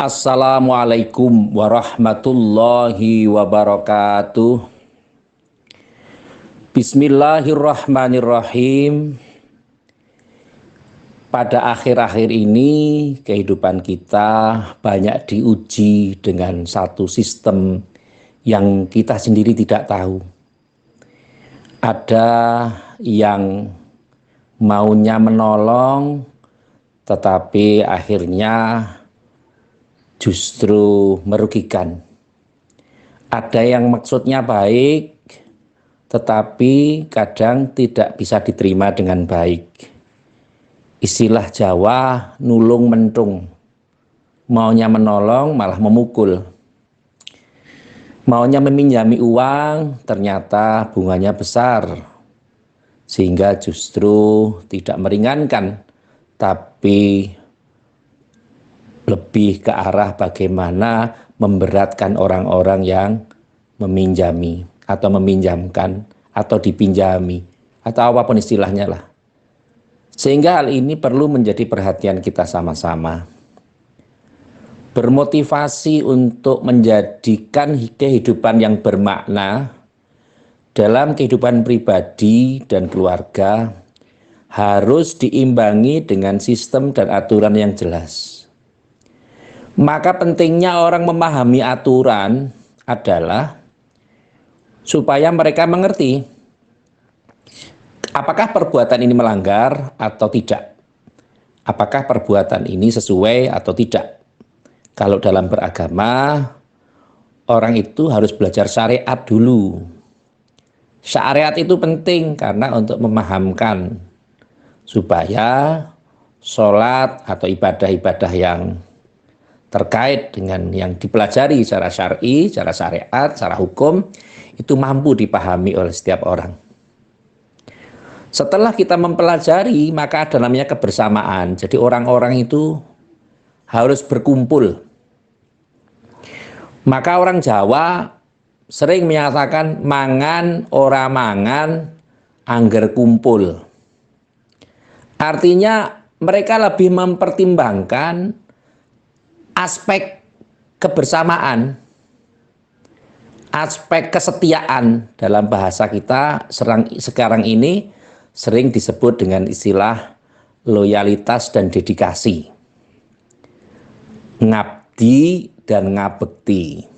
Assalamualaikum warahmatullahi wabarakatuh. Bismillahirrahmanirrahim. Pada akhir-akhir ini kehidupan kita banyak diuji dengan satu sistem yang kita sendiri tidak tahu. Ada yang maunya menolong tetapi akhirnya justru merugikan. Ada yang maksudnya baik tetapi kadang tidak bisa diterima dengan baik. Istilah Jawa nulung mentung. Maunya menolong malah memukul. Maunya meminjami uang ternyata bunganya besar. Sehingga justru tidak meringankan, tapi lebih ke arah bagaimana memberatkan orang-orang yang meminjami atau meminjamkan atau dipinjami atau apapun istilahnya lah. Sehingga hal ini perlu menjadi perhatian kita sama-sama. Bermotivasi untuk menjadikan kehidupan yang bermakna dalam kehidupan pribadi dan keluarga harus diimbangi dengan sistem dan aturan yang jelas. Maka pentingnya orang memahami aturan adalah supaya mereka mengerti apakah perbuatan ini melanggar atau tidak. Apakah perbuatan ini sesuai atau tidak. Kalau dalam beragama, orang itu harus belajar syariat dulu. Syariat itu penting karena untuk memahamkan supaya sholat atau ibadah-ibadah yang terkait dengan yang dipelajari secara syar'i, secara syariat, secara hukum, itu mampu dipahami oleh setiap orang. Setelah kita mempelajari, maka ada namanya kebersamaan. Jadi orang-orang itu harus berkumpul. Maka orang Jawa sering menyatakan mangan ora mangan angger kumpul. Artinya mereka lebih mempertimbangkan aspek kebersamaan, aspek kesetiaan. Dalam bahasa kita sekarang ini sering disebut dengan istilah loyalitas dan dedikasi, ngabdi dan ngabekti.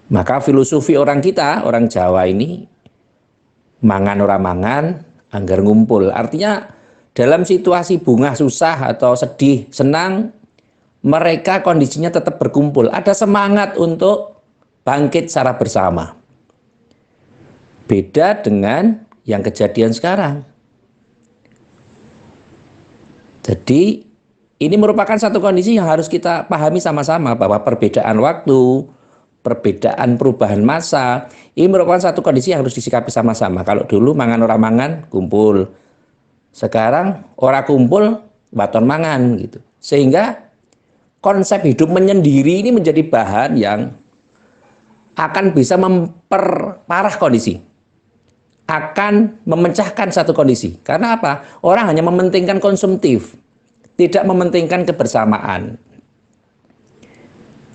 Maka filosofi orang kita, orang Jawa ini, mangan ora mangan anggar ngumpul. Artinya dalam situasi bunga susah atau sedih, senang, mereka kondisinya tetap berkumpul. Ada semangat untuk bangkit secara bersama. Beda dengan yang kejadian sekarang. Jadi ini merupakan satu kondisi yang harus kita pahami sama-sama, bahwa perbedaan waktu, perbedaan perubahan masa, ini merupakan satu kondisi yang harus disikapi sama-sama. Kalau dulu mangan ora mangan kumpul, sekarang ora kumpul baton mangan gitu. Sehingga konsep hidup menyendiri ini menjadi bahan yang akan bisa memperparah kondisi, akan memecahkan satu kondisi. Karena apa? Orang hanya mementingkan konsumtif, tidak mementingkan kebersamaan.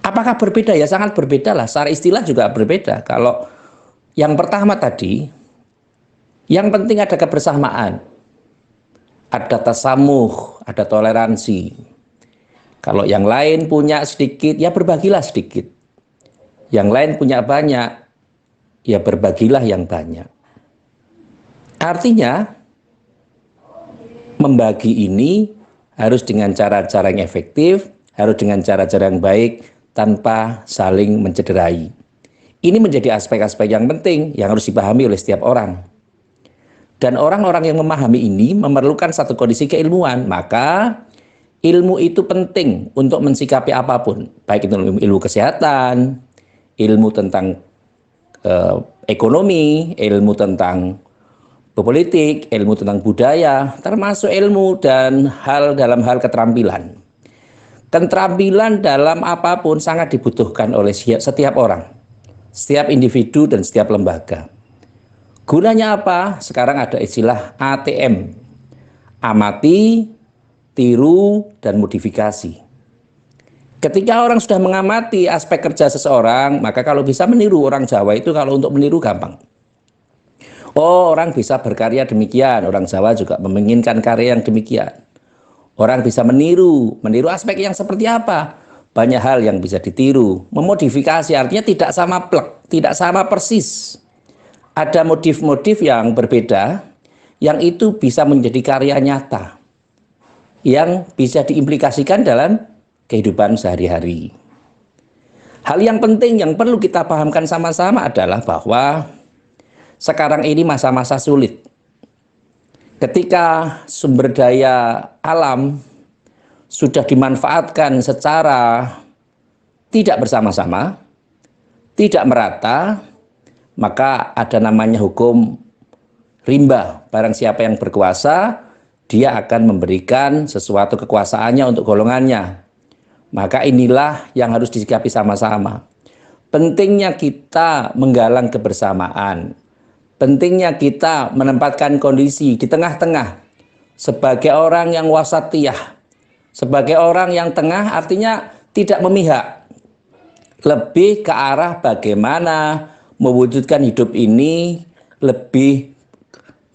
Apakah berbeda? Ya sangat berbeda lah. Secara istilah juga berbeda. Kalau yang pertama tadi, yang penting ada kebersamaan, ada tasamuh, ada toleransi. Kalau yang lain punya sedikit, ya berbagilah sedikit. Yang lain punya banyak, ya berbagilah yang banyak. Artinya, membagi ini harus dengan cara-cara yang efektif, harus dengan cara-cara yang baik, tanpa saling mencederai. Ini menjadi aspek-aspek yang penting yang harus dipahami oleh setiap orang. Dan orang-orang yang memahami ini memerlukan satu kondisi keilmuan. Maka ilmu itu penting untuk mensikapi apapun. Baik itu ilmu kesehatan, ilmu tentang ekonomi, ilmu tentang politik, ilmu tentang budaya, termasuk ilmu dan dalam hal keterampilan. Keterampilan dalam apapun sangat dibutuhkan oleh setiap orang, setiap individu dan setiap lembaga. Gunanya apa? Sekarang ada istilah ATM, amati, tiru, dan modifikasi. Ketika orang sudah mengamati aspek kerja seseorang, maka kalau bisa meniru orang Jawa itu, kalau untuk meniru gampang. Oh, orang bisa berkarya demikian, orang Jawa juga menginginkan karya yang demikian. Orang bisa meniru aspek yang seperti apa? Banyak hal yang bisa ditiru. Memodifikasi artinya tidak sama plek, tidak sama persis. Ada motif-motif yang berbeda, yang itu bisa menjadi karya nyata, yang bisa diimplikasikan dalam kehidupan sehari-hari. Hal yang penting yang perlu kita pahamkan sama-sama adalah bahwa sekarang ini masa-masa sulit. Ketika sumber daya alam sudah dimanfaatkan secara tidak bersama-sama, tidak merata, maka ada namanya hukum rimba. Barang siapa yang berkuasa, dia akan memberikan sesuatu kekuasaannya untuk golongannya. Maka inilah yang harus disikapi sama-sama. Pentingnya kita menggalang kebersamaan. Pentingnya kita menempatkan kondisi di tengah-tengah. Sebagai orang yang wasatiyah. Sebagai orang yang tengah artinya tidak memihak. Lebih ke arah bagaimana mewujudkan hidup ini lebih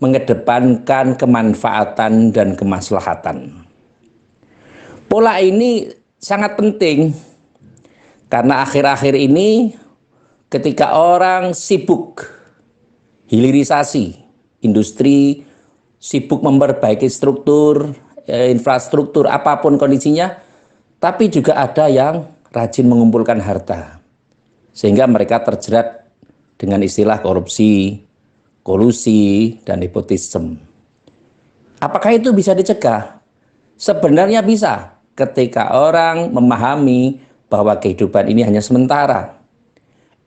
mengedepankan kemanfaatan dan kemaslahatan. Pola ini sangat penting karena akhir-akhir ini ketika orang sibuk hilirisasi industri, sibuk memperbaiki struktur, infrastruktur apapun kondisinya, tapi juga ada yang rajin mengumpulkan harta sehingga mereka terjerat dengan istilah korupsi, kolusi, dan nepotisme. Apakah itu bisa dicegah? Sebenarnya bisa ketika orang memahami bahwa kehidupan ini hanya sementara.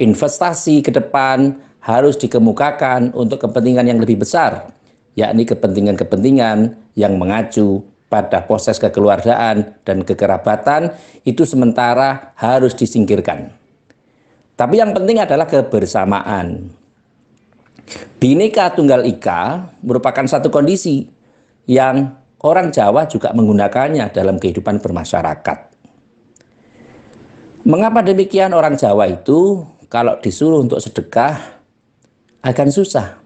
Investasi ke depan harus dikemukakan untuk kepentingan yang lebih besar, yakni kepentingan-kepentingan yang mengacu pada proses kekeluargaan dan kekerabatan itu sementara harus disingkirkan. Tapi yang penting adalah kebersamaan. Bhinneka Tunggal Ika merupakan satu kondisi yang orang Jawa juga menggunakannya dalam kehidupan bermasyarakat. Mengapa demikian? Orang Jawa itu kalau disuruh untuk sedekah akan susah.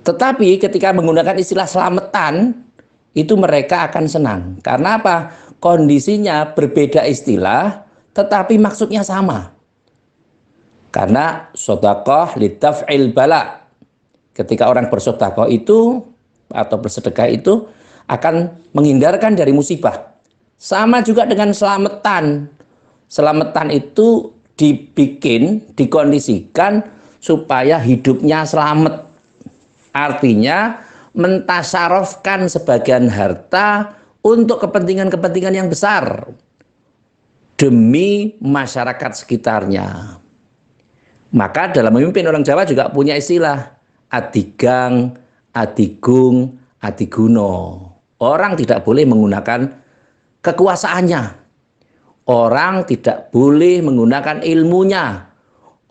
Tetapi ketika menggunakan istilah selamatan, itu mereka akan senang. Karena apa? Kondisinya berbeda istilah, tetapi maksudnya sama. Karena sedekah lidaf'il bala. Ketika orang bersedekah itu atau bersedekah itu akan menghindarkan dari musibah. Sama juga dengan selamatan. Selamatan itu dibikin, dikondisikan supaya hidupnya selamat. Artinya mentasarofkan sebagian harta untuk kepentingan-kepentingan yang besar demi masyarakat sekitarnya. Maka dalam memimpin orang Jawa juga punya istilah adigang, adigung, adiguno. Orang tidak boleh menggunakan kekuasaannya. Orang tidak boleh menggunakan ilmunya.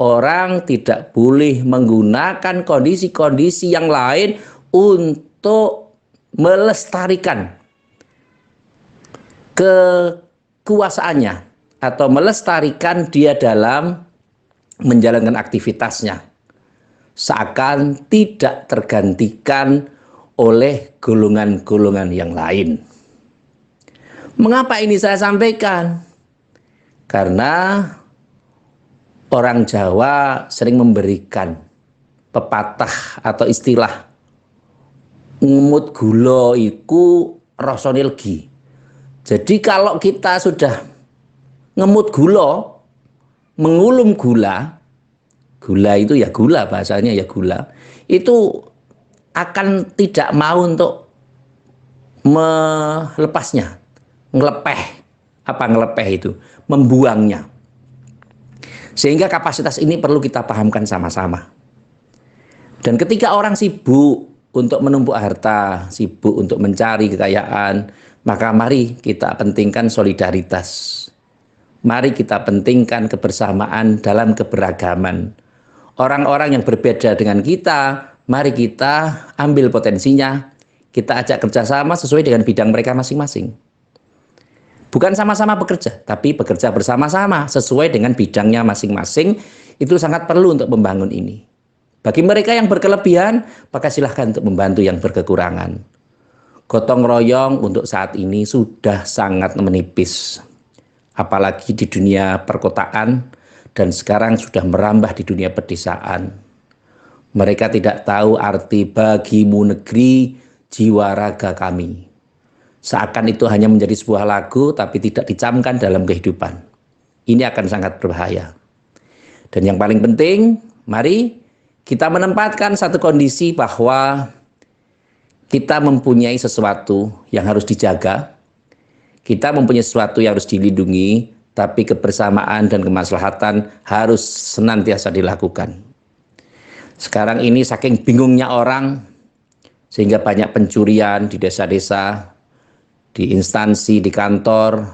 Orang tidak boleh menggunakan kondisi-kondisi yang lain untuk melestarikan kekuasaannya atau melestarikan dia dalam menjalankan aktivitasnya, seakan tidak tergantikan oleh golongan-golongan yang lain. Mengapa ini saya sampaikan? Karena orang Jawa sering memberikan pepatah atau istilah ngemut gula iku rasane legi. Jadi kalau kita sudah ngemut gula, mengulum gula, gula itu ya gula, bahasanya ya gula, itu akan tidak mau untuk melepasnya, ngelepeh, apa ngelepeh itu, membuangnya. Sehingga kapasitas ini perlu kita pahamkan sama-sama. Dan ketika orang sibuk untuk menumpuk harta, sibuk untuk mencari kekayaan, maka mari kita pentingkan solidaritas. Mari kita pentingkan kebersamaan dalam keberagaman. Orang-orang yang berbeda dengan kita, mari kita ambil potensinya, kita ajak kerjasama sesuai dengan bidang mereka masing-masing. Bukan sama-sama bekerja, tapi bekerja bersama-sama sesuai dengan bidangnya masing-masing. Itu sangat perlu untuk membangun ini. Bagi mereka yang berkelebihan, maka silahkan untuk membantu yang berkekurangan. Gotong royong untuk saat ini sudah sangat menipis. Apalagi di dunia perkotaan dan sekarang sudah merambah di dunia pedesaan. Mereka tidak tahu arti bagimu negeri, jiwa raga kami. Seakan itu hanya menjadi sebuah lagu tapi tidak dicamkan dalam kehidupan. Ini akan sangat berbahaya. Dan yang paling penting, mari kita menempatkan satu kondisi bahwa kita mempunyai sesuatu yang harus dijaga, kita mempunyai sesuatu yang harus dilindungi, tapi kebersamaan dan kemaslahatan harus senantiasa dilakukan. Sekarang ini saking bingungnya orang, sehingga banyak pencurian di desa-desa, di instansi, di kantor,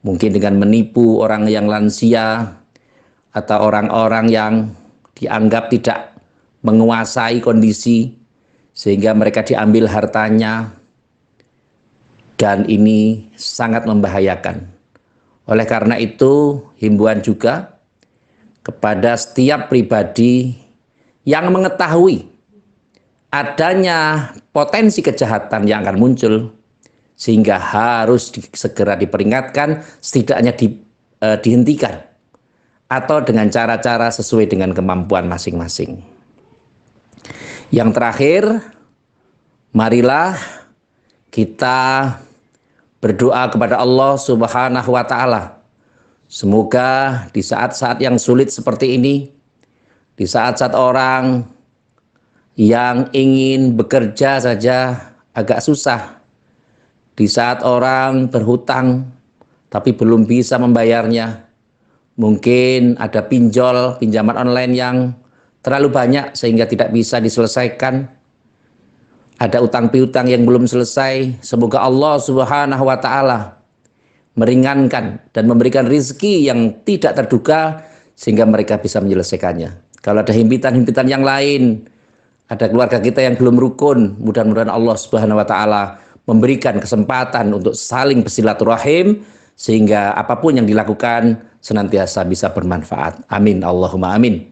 mungkin dengan menipu orang yang lansia, atau orang-orang yang dianggap tidak menguasai kondisi sehingga mereka diambil hartanya, dan ini sangat membahayakan. Oleh karena itu, himbauan juga kepada setiap pribadi yang mengetahui adanya potensi kejahatan yang akan muncul, sehingga harus segera diperingatkan, setidaknya dihentikan, atau dengan cara-cara sesuai dengan kemampuan masing-masing. Yang terakhir, marilah kita berdoa kepada Allah Subhanahu wa Ta'ala. Semoga di saat-saat yang sulit seperti ini, di saat-saat orang yang ingin bekerja saja agak susah, di saat orang berhutang tapi belum bisa membayarnya, mungkin ada pinjaman online yang terlalu banyak sehingga tidak bisa diselesaikan. Ada utang piutang yang belum selesai. Semoga Allah Subhanahu wa Ta'ala meringankan dan memberikan rezeki yang tidak terduga sehingga mereka bisa menyelesaikannya. Kalau ada himpitan-himpitan yang lain, ada keluarga kita yang belum rukun, mudah-mudahan Allah Subhanahu wa Ta'ala memberikan kesempatan untuk saling bersilaturahim sehingga apapun yang dilakukan senantiasa bisa bermanfaat. Amin, Allahumma amin.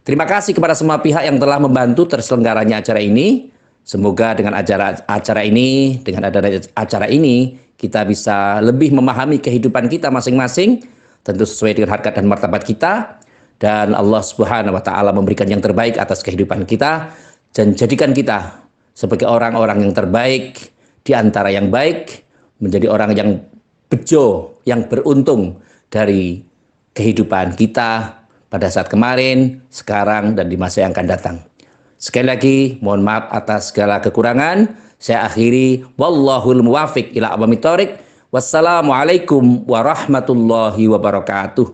Terima kasih kepada semua pihak yang telah membantu terselenggaranya acara ini. Semoga dengan acara ini, dengan adanya acara ini, kita bisa lebih memahami kehidupan kita masing-masing, tentu sesuai dengan harkat dan martabat kita, dan Allah Subhanahu wa Ta'ala memberikan yang terbaik atas kehidupan kita, dan jadikan kita sebagai orang-orang yang terbaik di antara yang baik, menjadi orang yang bejo, yang beruntung dari kehidupan kita pada saat kemarin, sekarang, dan di masa yang akan datang. Sekali lagi, mohon maaf atas segala kekurangan. Saya akhiri, wallahul muwafiq ila aqwamit thoriq. Wassalamualaikum warahmatullahi wabarakatuh.